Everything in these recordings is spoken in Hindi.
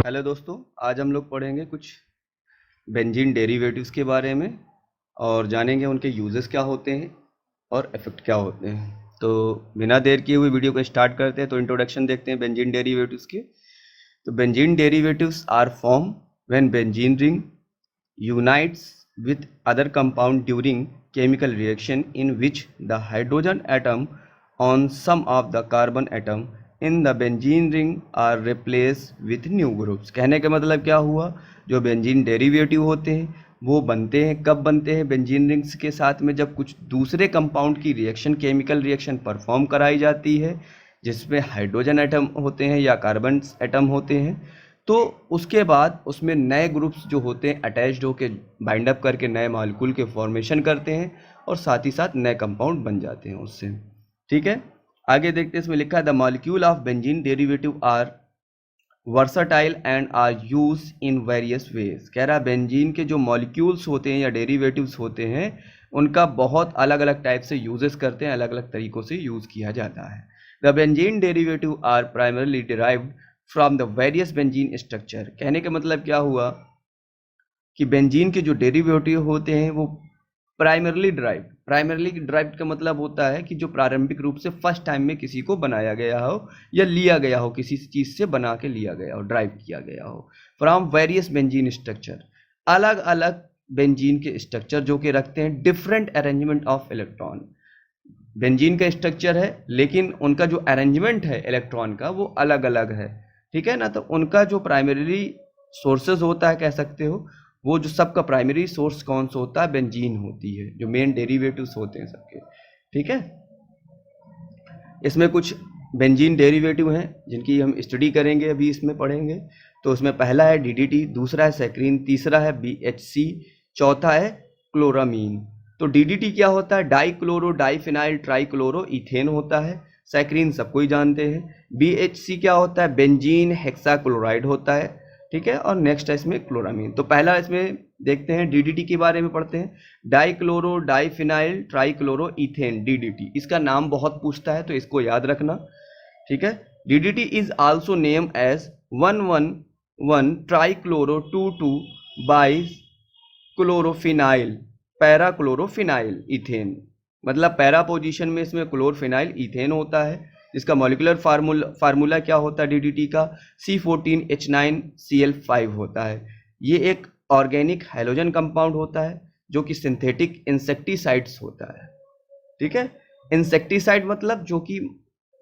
हेलो दोस्तों, आज हम लोग पढ़ेंगे कुछ बेंजीन डेरिवेटिव्स के बारे में और जानेंगे उनके यूजेस क्या होते हैं और इफेक्ट क्या होते हैं। तो बिना देर किए हुए वीडियो को स्टार्ट करते हैं। तो इंट्रोडक्शन देखते हैं बेंजीन डेरिवेटिव्स के। तो benzene derivatives are form when benzene ring unites with other compound during chemical reaction in which the hydrogen atom on some of the carbon atom in the benzene ring are replaced with new groups। कहने का मतलब क्या हुआ, जो बेंजीन डेरिवेटिव होते हैं वो बनते हैं, कब बनते हैं बेंजीन रिंग्स के साथ में, जब कुछ दूसरे कंपाउंड की रिएक्शन, केमिकल रिएक्शन परफॉर्म कराई जाती है जिसमें हाइड्रोजन एटम होते हैं या कार्बन एटम होते हैं। तो उसके बाद उसमें नए ग्रुप्स जो होते हैं अटैच्ड होके बाइंड अप करके नए मॉलिक्यूल के फॉर्मेशन करते हैं और साथ ही साथ नए कंपाउंड बन जाते हैं उससे। ठीक है, आगे देखते हैं। इसमें लिखा है the molecule of benzene derivative are versatile and are use in various ways. कह रहा बेंजीन के जो मॉलिक्यूल्स होते हैं या डेरिवेटिव्स होते हैं उनका बहुत अलग अलग टाइप से यूजेस करते हैं, अलग अलग तरीकों से यूज किया जाता है। The benzene derivative are primarily derived from the various benzene structure. कहने का मतलब क्या हुआ कि बेंजीन के जो डेरिवेटिव होते हैं वो प्राइमरली ड्राइव्ड का मतलब होता है कि जो प्रारंभिक रूप से फर्स्ट टाइम में किसी को बनाया गया हो या लिया गया हो, किसी चीज से बना के लिया गया हो, ड्राइव किया गया हो फ्रॉम वेरियस बेंजीन स्ट्रक्चर। अलग अलग बेंजीन के स्ट्रक्चर जो कि रखते हैं different arrangement of electron. Benzene का स्ट्रक्चर है लेकिन उनका जो अरेंजमेंट है इलेक्ट्रॉन का वो अलग अलग है। ठीक है ना, तो उनका जो प्राइमरी सोर्सेज होता है, कह सकते हो, वो जो सबका प्राइमरी सोर्स कौन सा होता है, बेंजीन होती है, जो मेन डेरिवेटिव्स होते हैं सबके। ठीक है, इसमें कुछ बेंजीन डेरिवेटिव हैं जिनकी हम स्टडी करेंगे, अभी इसमें पढ़ेंगे। तो उसमें पहला है डीडीटी, दूसरा है सैक्रीन, तीसरा है बीएचसी, चौथा है क्लोरामीन। तो डीडीटी क्या होता है, die chloro diphenyl trichloro ethane होता है। सैक्रीन सबको ही जानते हैं। बीएचसी क्या होता है, बेंजीन हेक्साक्लोराइड होता है। ठीक है, और नेक्स्ट है इसमें क्लोरामीन। तो पहला इसमें देखते हैं, डीडीटी के बारे में पढ़ते हैं। Die chloro diphenyl trichloro ethane, DDT, इसका नाम बहुत पूछता है तो इसको याद रखना। ठीक है, DDT is also name as 1,1,1 trichloro 2,2 bi chlorophenyl para chlorophenyl ethane. मतलब पैरा पोजीशन में इसमें क्लोरोफिनाइल इथेन होता है, जिसका मॉलिक्यूलर फार्मूला क्या होता है डीडीटी का, C14H9Cl5 होता है। ये एक ऑर्गेनिक हैलोजन कंपाउंड होता है जो कि सिंथेटिक इंसेक्टिसाइड्स होता है। ठीक है, इंसेक्टिसाइड मतलब जो कि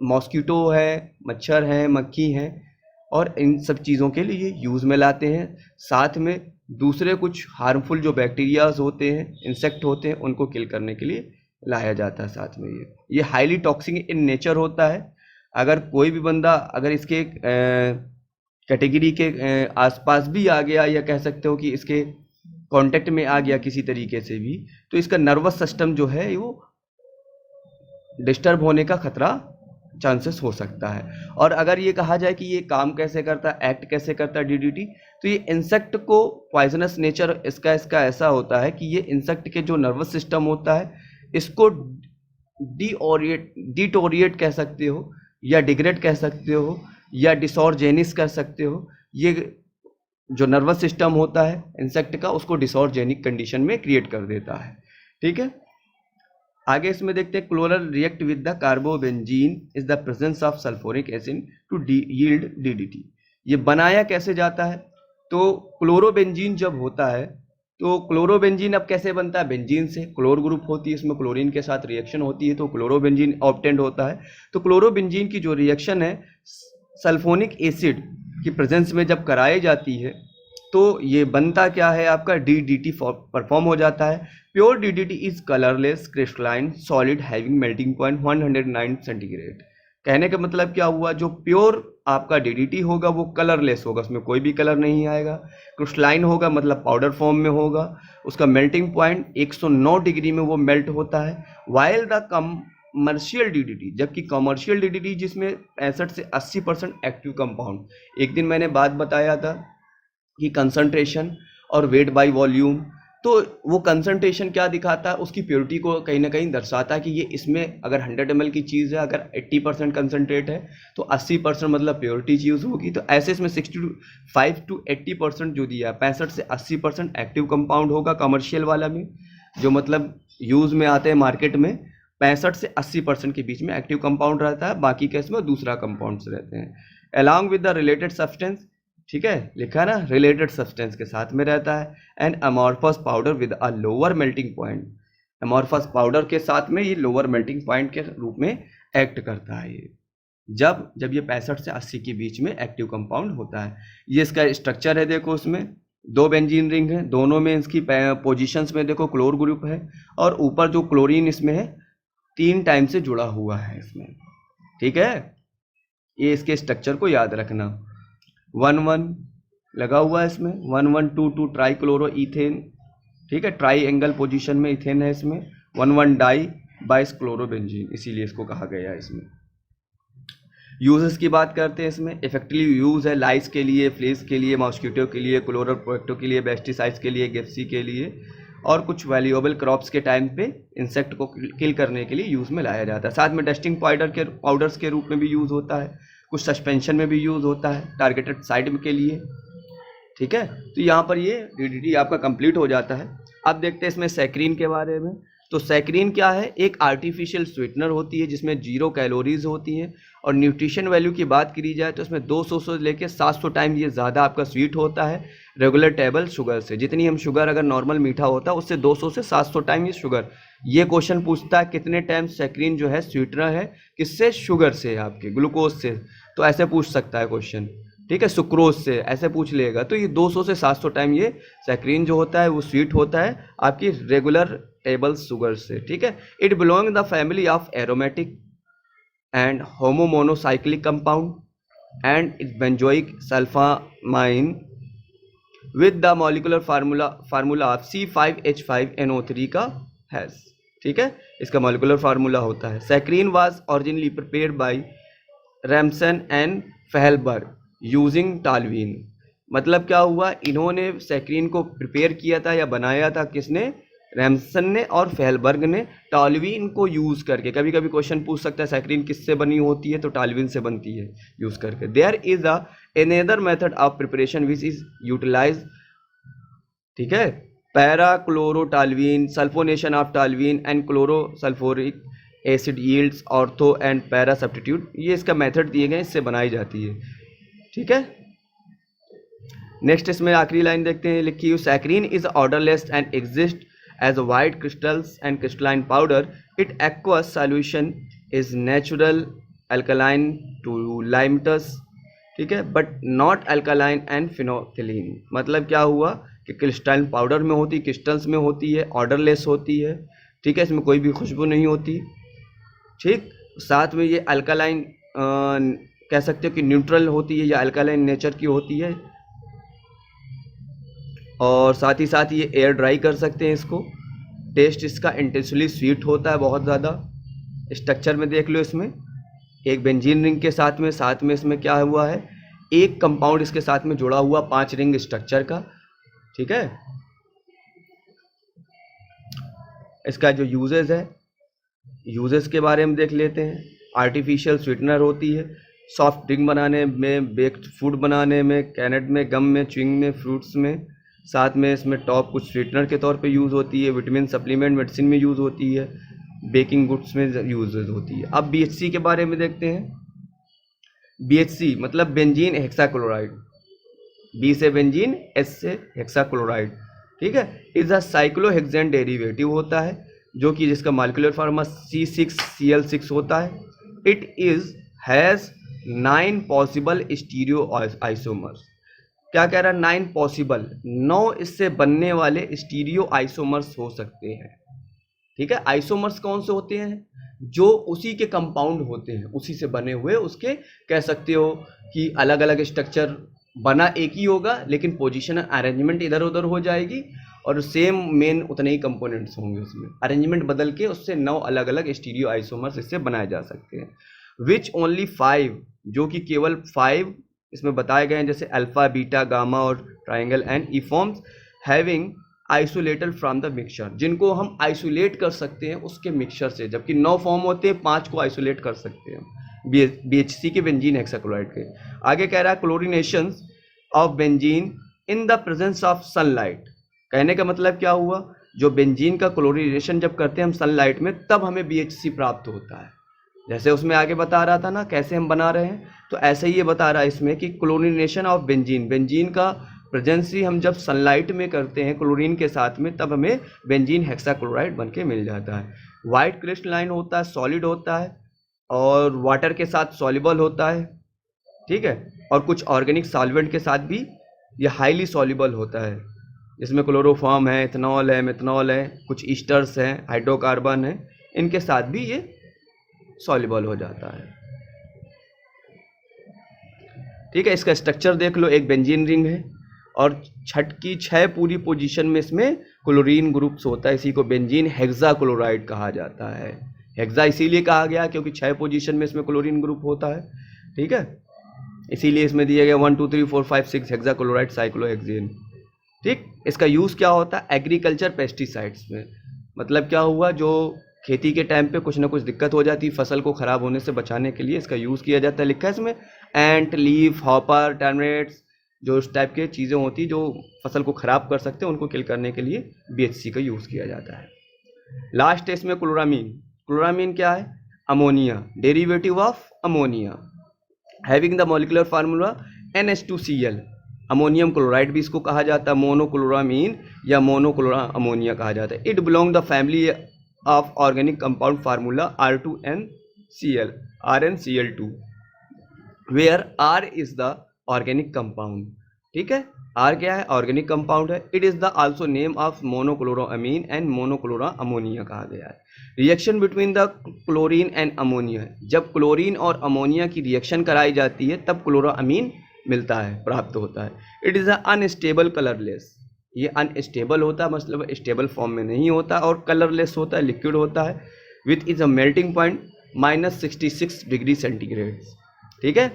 मॉस्किटो है, मच्छर है, मक्खी है, और इन सब चीज़ों के लिए यूज़ में लाते हैं। साथ में दूसरे कुछ हार्मफुल जो बैक्टीरियाज होते हैं, इंसेक्ट होते हैं, उनको किल करने के लिए लाया जाता है साथ में। ये हाईली टॉक्सिक इन नेचर होता है। अगर कोई भी बंदा अगर इसके कैटेगरी के आसपास भी आ गया, या कह सकते हो कि इसके कांटेक्ट में आ गया किसी तरीके से भी, तो इसका नर्वस सिस्टम जो है वो डिस्टर्ब होने का खतरा, चांसेस हो सकता है। और अगर ये कहा जाए कि ये काम कैसे करता है, एक्ट कैसे करता है डीडीटी, तो ये इंसेक्ट को पॉइजनस नेचर इसका ऐसा होता है कि ये इंसेक्ट के जो नर्वस सिस्टम होता है इसको डिटोरिएट कह सकते हो, या डिग्रेड कह सकते हो, या डिसऑर्जेनिस कर सकते हो। ये जो नर्वस सिस्टम होता है इंसेक्ट का, उसको डिसऑर्जेनिक कंडीशन में क्रिएट कर देता है। ठीक है, आगे इसमें देखते हैं, chloral react with the chlorobenzene is the presence of sulphuric acid to yield DDT. ये बनाया कैसे जाता है, तो क्लोरोबेंजीन जब होता है तो क्लोरोबेंजीन अब कैसे बनता है, बेंजीन से क्लोर ग्रुप होती है, इसमें क्लोरीन के साथ रिएक्शन होती है तो क्लोरोबेंजीन ऑब्टेंड होता है। तो क्लोरोबेंजीन की जो रिएक्शन है सल्फोनिक एसिड की प्रेजेंस में जब कराई जाती है तो ये बनता क्या है, आपका डीडीटी परफॉर्म हो जाता है। Pure DDT is colourless crystalline solid having melting point 109 centigrade. कहने का मतलब क्या हुआ, जो प्योर आपका डीडीटी होगा वो कलरलेस होगा, उसमें कोई भी कलर नहीं आएगा। क्रिस्टलाइन होगा मतलब पाउडर फॉर्म में होगा, उसका मेल्टिंग पॉइंट 109 डिग्री में वो मेल्ट होता है। वाइल द कमर्शियल डीडीटी, जबकि कमर्शियल डीडीटी जिसमें 65 से 80% एक्टिव कंपाउंड, एक दिन मैंने बात बताया था कि कंसंट्रेशन और वेट बाय वॉल्यूम, तो वो कंसंट्रेशन क्या दिखाता है, उसकी प्योरिटी को कहीं ना कहीं दर्शाता है कि ये इसमें अगर 100 ml की चीज़ है, अगर 80% कंसनट्रेट है तो 80% मतलब प्योरिटी चीज़ होगी। तो ऐसे इसमें 65 to 80% जो दिया है, 65 से 80% एक्टिव कंपाउंड होगा कमर्शियल वाला में, जो मतलब यूज़ में आते हैं मार्केट में। 65 से 80% के बीच में एक्टिव कंपाउंड रहता है, बाकी केस में दूसरा कंपाउंड्स रहते हैं। Along with the related substance, ठीक है, लिखा है ना, रिलेटेड सब्सटेंस के साथ में रहता है। And amorphous powder with a lower melting point, amorphous powder के साथ में ये लोअर मेल्टिंग पॉइंट के रूप में एक्ट करता है। ये जब ये 65 से 80 के बीच में एक्टिव कंपाउंड होता है। ये इसका स्ट्रक्चर है, देखो उसमें 2 बेंजीन रिंग है, दोनों में इसकी पोजीशंस में देखो क्लोर ग्रुप है, और ऊपर जो क्लोरीन इसमें है 3 टाइम से जुड़ा हुआ है इसमें, ठीक है। ये इसके स्ट्रक्चर को याद रखना। 1,1 लगा हुआ है इसमें, 1,1,2,2 ट्राई क्लोरो इथेन, ठीक है, ट्राई एंगल पोजीशन में इथेन है इसमें। 1,1 डाई बाइस क्लोरोबेंजीन, इसीलिए इसको कहा गया है इसमें। यूजेस की बात करते हैं इसमें। इफेक्टिव यूज़ है लाइस के लिए, फ्लीस के लिए, मॉस्किटो के लिए, क्लोरोप्रोक्टो के लिए, पेस्टिसाइड्स के लिए, गेप्सी के लिए, और कुछ वैल्यूएबल क्रॉप्स के टाइम पे इंसेक्ट को किल करने के लिए यूज़ में लाया जाता है। साथ में डस्टिंग पाउडर्स के रूप में भी यूज़ होता है, कुछ सस्पेंशन में भी यूज़ होता है टारगेटेड साइड के लिए, ठीक है। तो यहाँ पर ये डीडीटी आपका कंप्लीट हो जाता है। अब देखते हैं इसमें सैक्रीन के बारे में। तो सैक्रीन क्या है, एक आर्टिफिशियल स्वीटनर होती है जिसमें 0 कैलोरीज होती हैं, और न्यूट्रिशन वैल्यू की बात करी जाए तो इसमें 200 से लेकर 700 टाइम ये ज़्यादा आपका स्वीट होता है रेगुलर टेबल शुगर से। जितनी हम शुगर अगर नॉर्मल मीठा होता है उससे 200 से 700 टाइम ये शुगर। ये क्वेश्चन पूछता है कितने टाइम सैक्रीन जो है स्वीटनर है, किससे, शुगर से, आपके ग्लूकोज से, तो ऐसे पूछ सकता है क्वेश्चन, ठीक है, सुक्रोज से ऐसे पूछ लेगा। तो ये 200 से 700 टाइम ये सैक्रीन जो होता है वो स्वीट होता है आपकी रेगुलर टेबल शुगर से, ठीक है। It belong the family of aromatic and homomonocyclic compound and it benzoic sulfamine with the molecular formula of C5H5NO3 का हैज, ठीक है, इसका मॉलिकुलर फार्मूला होता है। Saccharin was originally prepared by Remsen and Fahlberg using toluene. मतलब क्या हुआ, इन्होंने सैक्रीन को प्रिपेयर किया था या बनाया था किसने, रैमसन ने और फेहलबर्ग ने, टॉल्यूइन को यूज़ करके। कभी कभी क्वेश्चन पूछ सकता है सैक्रीन किससे बनी होती है, तो टॉल्यूइन से बनती है यूज़ करके। There is another method of preparation which is utilise, ठीक है, parachlorotoluene, sulphonation of toluene and chlorosulphuric acid yields ortho and para substitute. ये इसका मेथड दिए गए, इससे बनाई जाती है, ठीक है। नेक्स्ट इसमें आखिरी लाइन देखते हैं, लिखी हुई, saccharin is odourless and exist as white crystals and crystalline powder. Its aqueous solution is natural alkaline to limetous, ठीक है, बट नॉट अल्कालाइन एंड फिनोथिलीन। मतलब क्या हुआ कि क्रिस्टलाइन पाउडर में होती, क्रिस्टल्स में होती है, ऑर्डरलेस होती है, ठीक है, इसमें कोई भी खुशबू नहीं होती, ठीक। साथ में ये अल्कालाइन कह सकते हो कि न्यूट्रल होती है या अल्कालाइन नेचर की होती है, और साथ ही साथ ये एयर ड्राई कर सकते हैं इसको। टेस्ट इसका इंटेंसली स्वीट होता है बहुत ज़्यादा। स्ट्रक्चर में देख लो, इसमें एक बेंजीन रिंग के साथ में इसमें क्या हुआ है, एक कंपाउंड इसके साथ में जुड़ा हुआ 5 रिंग स्ट्रक्चर का, ठीक है। इसका जो यूजेस है, यूजेस के बारे में देख लेते हैं। आर्टिफिशियल स्वीटनर होती है सॉफ्ट ड्रिंक बनाने में, बेक्ड फूड बनाने में, कैनेड में, गम में, च्युइंग में, फ्रूट्स में। साथ में इसमें टॉप कुछ स्वीटनर के तौर पे यूज़ होती है, विटामिन सप्लीमेंट मेडिसिन में यूज़ होती है, बेकिंग गुड्स में यूज होती है। अब BHC के बारे में देखते हैं। BHC मतलब बेंजीन हेक्साक्लोराइड, B से बेंजीन, S से हेक्साक्लोराइड, ठीक है। इज अ साइक्लोहेक्सेन डेरिवेटिव होता है, जो कि जिसका मॉलिक्यूलर फार्मूला C6Cl6 होता है। It is has 9 possible stereo isomers. क्या कह रहा है, 9 पॉसिबल, 9 इससे बनने वाले स्टीरियो आइसोमर्स हो सकते हैं, ठीक है। आइसोमर्स कौन से होते हैं, जो उसी के कंपाउंड होते हैं, उसी से बने हुए, उसके कह सकते हो कि अलग अलग स्ट्रक्चर बना एक ही होगा, लेकिन पोजीशन अरेंजमेंट इधर उधर हो जाएगी, और सेम मेन उतने ही कंपोनेंट्स होंगे, उसमें अरेंजमेंट बदल के उससे 9 अलग अलग स्टीरियो आइसोमर्स इससे बनाए जा सकते हैं। विच ओनली 5, जो कि केवल 5 इसमें बताए गए हैं, जैसे अल्फा, बीटा, गामा और triangle and E forms having isolated from the mixture, जिनको हम आइसोलेट कर सकते हैं उसके मिक्सचर से, जबकि 9 फॉर्म होते हैं, 5 को आइसोलेट कर सकते हैं BHC के बेंजीन हेक्साक्लोराइड के। आगे कह रहा है chlorination of benzene in the presence of sunlight. कहने का मतलब क्या हुआ, जो बेंजीन का क्लोरीनेशन जब करते हैं हम सनलाइट में, तब हमें BHC प्राप्त होता है। जैसे उसमें आगे बता रहा था ना कैसे हम बना रहे हैं, तो ऐसे ही ये बता रहा है इसमें कि क्लोरीनेशन ऑफ बेंजीन, बेंजीन का प्रेजेंस ही हम जब सनलाइट में करते हैं क्लोरीन के साथ में, तब हमें बेंजीन हेक्साक्लोराइड बन के मिल जाता है। वाइट क्रिस्टलाइन होता है, सॉलिड होता है और वाटर के साथ सॉल्युबल होता है, ठीक है, और कुछ ऑर्गेनिक सॉल्वेंट के साथ भी ये हाईली सॉल्युबल होता है, जिसमें क्लोरोफॉर्म है, इथेनॉल है, मेथनॉल है, कुछ ईस्टर्स हैं, हाइड्रोकार्बन है, इनके साथ भी ये सॉल्युबल हो जाता है। ठीक है, इसका स्ट्रक्चर देख लो, एक बेंजीन रिंग है और छठ की 6 पूरी पोजीशन में इसमें क्लोरीन ग्रुप्स होता है, इसी को बेंजीन हेक्साक्लोराइड कहा जाता है। हेक्सा इसीलिए कहा गया क्योंकि 6 पोजीशन में इसमें क्लोरीन ग्रुप होता है, ठीक है, इसीलिए इसमें दिया गया 1 2 3 4 5 6 हेक्साक्लोराइड साइक्लोहेक्सेन। ठीक, इसका यूज़ क्या होता है एग्रीकल्चर पेस्टिसाइड्स में। मतलब क्या हुआ, जो खेती के टाइम पे कुछ ना कुछ दिक्कत हो जाती है, फसल को ख़राब होने से बचाने के लिए इसका यूज़ किया जाता है। लिखा है इसमें एंट, लीफ, हॉपर, टर्मिनेट्स, जो इस टाइप के चीज़ें होती हैं जो फसल को ख़राब कर सकते हैं, उनको किल करने के लिए BHC का यूज़ किया जाता है। लास्ट है इसमें क्लोरामीन। क्लोरामीन क्या है, ammonia, derivative of ammonia, having the molecular formula NH2Cl। Ammonium chloride भी इसको कहा जाता है, मोनोक्लोरामीन या मोनोक्लोरा अमोनिया कहा जाता है। It belong the family of organic compound formula R2NCl, RnCl2, where R is the organic compound. ठीक है, R क्या है, ऑर्गेनिक कंपाउंड है। It is the also name of monochloroamine and monochloro ammonia कहा गया है। Reaction between the chlorine and ammonia, जब क्लोरीन और अमोनिया की रिएक्शन कराई जाती है तब क्लोरोअमीन मिलता है, प्राप्त होता है। It is a unstable colourless, ये अनस्टेबल होता है, मतलब स्टेबल फॉर्म में नहीं होता, और कलरलेस होता है, लिक्विड होता है, with is a melting point -66 degree centigrade. ठीक है,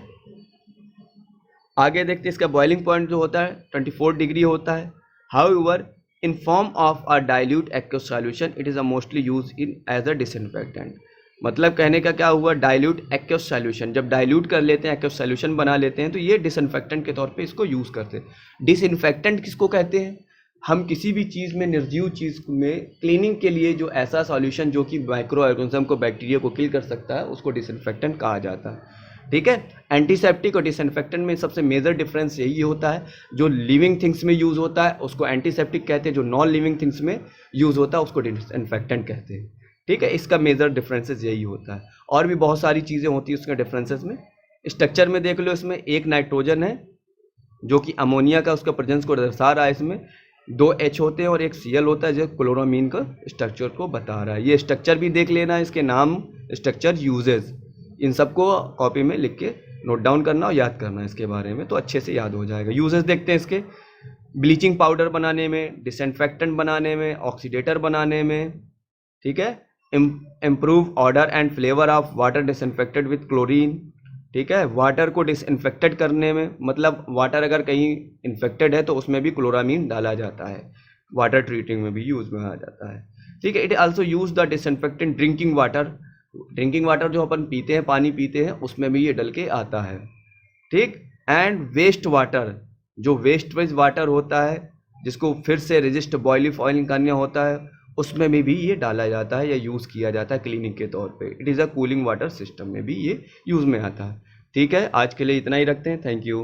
आगे देखते हैं इसका बॉइलिंग पॉइंट जो होता है 24 डिग्री होता है। However in form of a dilute aqueous solution it is a mostly use in as a disinfectant. मतलब कहने का क्या हुआ, डाइल्यूट एक्वस सॉल्यूशन, जब डाइल्यूट कर लेते हैं, एक्वस सॉल्यूशन बना लेते हैं, तो ये डिसइंफेक्टेंट के तौर पे इसको यूज़ करते हैं। डिसइंफेक्टेंट किसको कहते हैं, हम किसी भी चीज़ में, निर्जीव चीज़ में क्लीनिंग के लिए जो ऐसा सॉल्यूशन जो कि माइक्रो ऑर्गेनिज्म को, बैक्टीरिया को किल कर सकता है, उसको डिसइंफेक्टेंट कहा जाता है। ठीक है, एंटीसेप्टिक और डिसइंफेक्टेंट में सबसे मेजर डिफरेंस यही होता है, जो लिविंग थिंग्स में यूज़ होता है उसको एंटीसेप्टिक कहते हैं, जो नॉन लिविंग थिंग्स में यूज़ होता है उसको डिसइंफेक्टेंट कहते हैं। ठीक है, इसका मेजर डिफरेंसेस यही होता है, और भी बहुत सारी चीज़ें होती है उसके डिफरेंसेस में। स्ट्रक्चर में देख लो, इसमें एक नाइट्रोजन है जो कि अमोनिया का उसका प्रेजेंस को दर्शा रहा है, इसमें 2 H होते हैं और एक Cl होता है जो क्लोरामीन का स्ट्रक्चर को बता रहा है। ये स्ट्रक्चर भी देख लेना, इसके नाम, स्ट्रक्चर, यूजेज, इन सबको कॉपी में लिख के नोट डाउन करना और याद करना इसके बारे में, तो अच्छे से याद हो जाएगा। यूजेस देखते हैं इसके, ब्लीचिंग पाउडर बनाने में, डिसइंफेक्टेंट बनाने में, ऑक्सीडेटर बनाने में, ठीक है, improve order and flavour of water disinfected with chlorine. ठीक है, वाटर को डिसइंफेक्टेड करने में, मतलब वाटर अगर कहीं इन्फेक्टेड है तो उसमें भी क्लोरामीन डाला जाता है, वाटर ट्रीटिंग में भी यूज में आ जाता है। ठीक है, it also use the disinfectant drinking water, drinking water जो अपन पीते हैं, पानी पीते हैं, उसमें भी ये डल के आता है। ठीक, एंड वेस्ट वाटर, जो वेस्ट वाटर होता है जिसको फिर से रेजिस्ट बॉइलिंग ऑयल करना होता है, उसमें भी ये डाला जाता है या यूज़ किया जाता है क्लीनिंग के तौर पे। It is a cooling water system में भी ये यूज़ में आता है। ठीक है, आज के लिए इतना ही रखते हैं, थैंक यू।